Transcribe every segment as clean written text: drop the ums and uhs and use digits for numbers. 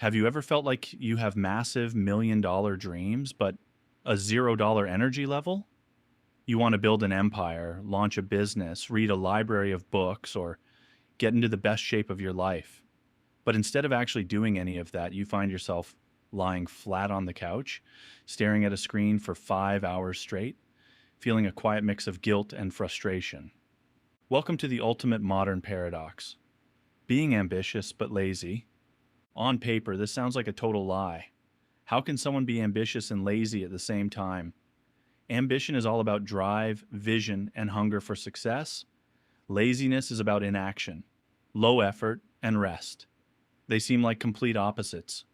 Have you ever felt like you have massive $1 million dreams, but a $0 energy level? You want to build an empire, launch a business, read a library of books, or get into the best shape of your life. But instead of actually doing any of that, you find yourself lying flat on the couch, staring at a screen for 5 hours straight, feeling a quiet mix of guilt and frustration. Welcome to the ultimate modern paradox. Being ambitious but lazy. On paper, this sounds like a total lie. How can someone be ambitious and lazy at the same time? Ambition is all about drive, vision, and hunger for success. Laziness is about inaction, low effort, and rest. They seem like complete opposites.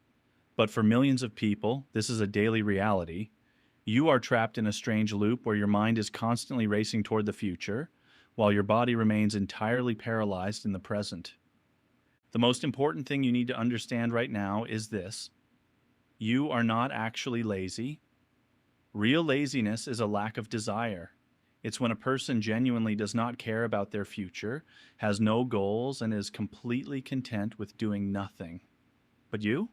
But for millions of people, this is a daily reality. You are trapped in a strange loop where your mind is constantly racing toward the future, while your body remains entirely paralyzed in the present. The most important thing you need to understand right now is this: you are not actually lazy. Real laziness is a lack of desire. It's when a person genuinely does not care about their future, has no goals, and is completely content with doing nothing. But you?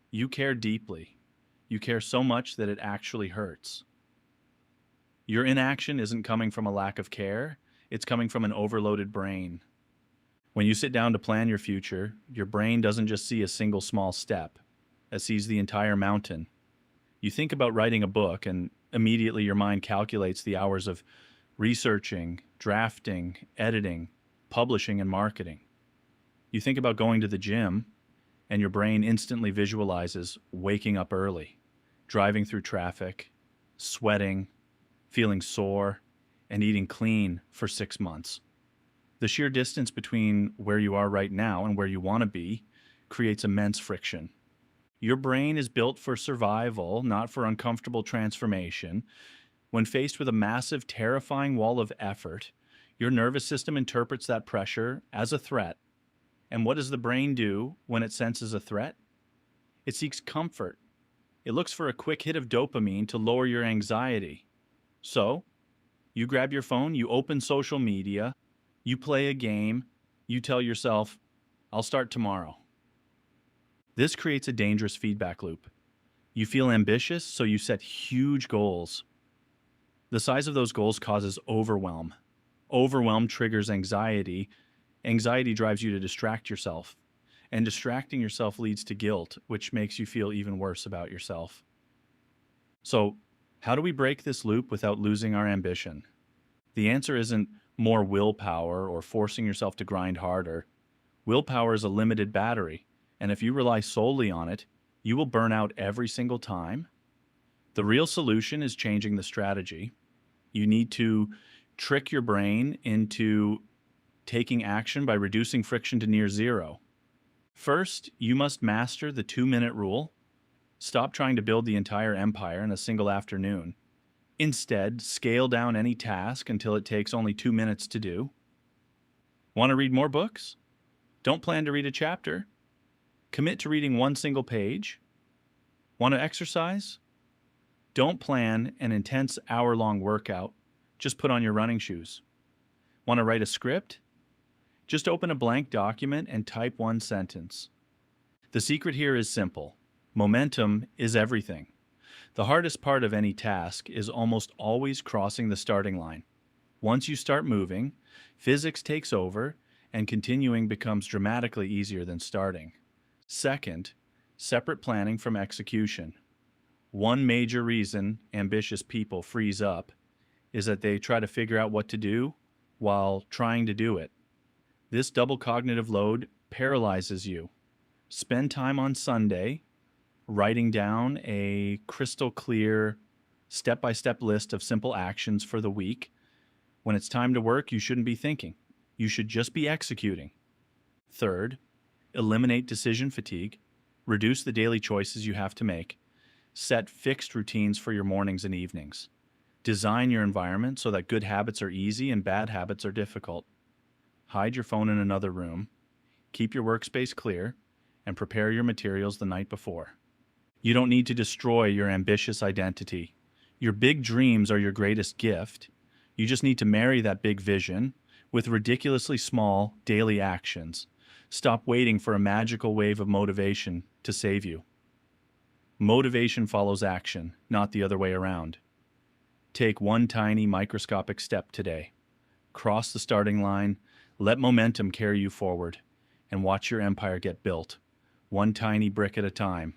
You care deeply. You care so much that it actually hurts. Your inaction isn't coming from a lack of care, it's coming from an overloaded brain. When you sit down to plan your future, your brain doesn't just see a single small step, it sees the entire mountain. You think about writing a book, and immediately your mind calculates the hours of researching, drafting, editing, publishing, and marketing. You think about going to the gym, and your brain instantly visualizes waking up early, driving through traffic, sweating, feeling sore, and eating clean for 6 months. The sheer distance between where you are right now and where you want to be creates immense friction. Your brain is built for survival, not for uncomfortable transformation. When faced with a massive, terrifying wall of effort, your nervous system interprets that pressure as a threat. And what does the brain do when it senses a threat? It seeks comfort. It looks for a quick hit of dopamine to lower your anxiety. So, you grab your phone, you open social media, you play a game, you tell yourself, I'll start tomorrow. This creates a dangerous feedback loop. You feel ambitious, so you set huge goals. The size of those goals causes overwhelm. Overwhelm triggers anxiety. Anxiety drives you to distract yourself. And distracting yourself leads to guilt, which makes you feel even worse about yourself. So, how do we break this loop without losing our ambition? The answer isn't more willpower or forcing yourself to grind harder. Willpower is a limited battery, and if you rely solely on it, you will burn out every single time. The real solution is changing the strategy. You need to trick your brain into taking action by reducing friction to near zero. First, you must master the 2-minute rule. Stop trying to build the entire empire in a single afternoon. Instead, scale down any task until it takes only 2 minutes to do. Want to read more books? Don't plan to read a chapter. Commit to reading one single page. Want to exercise? Don't plan an intense hour-long workout. Just put on your running shoes. Want to write a script? Just open a blank document and type one sentence. The secret here is simple. Momentum is everything. The hardest part of any task is almost always crossing the starting line. Once you start moving, physics takes over, and continuing becomes dramatically easier than starting. Second, separate planning from execution. One major reason ambitious people freeze up is that they try to figure out what to do while trying to do it. This double cognitive load paralyzes you. Spend time on Sunday writing down a crystal clear, step-by-step list of simple actions for the week. When it's time to work, you shouldn't be thinking. You should just be executing. Third, eliminate decision fatigue. Reduce the daily choices you have to make. Set fixed routines for your mornings and evenings. Design your environment so that good habits are easy and bad habits are difficult. Hide your phone in another room. Keep your workspace clear, and prepare your materials the night before. You don't need to destroy your ambitious identity. Your big dreams are your greatest gift. You just need to marry that big vision with ridiculously small daily actions. Stop waiting for a magical wave of motivation to save you. Motivation follows action, not the other way around. Take one tiny microscopic step today. Cross the starting line, let momentum carry you forward, and watch your empire get built, one tiny brick at a time.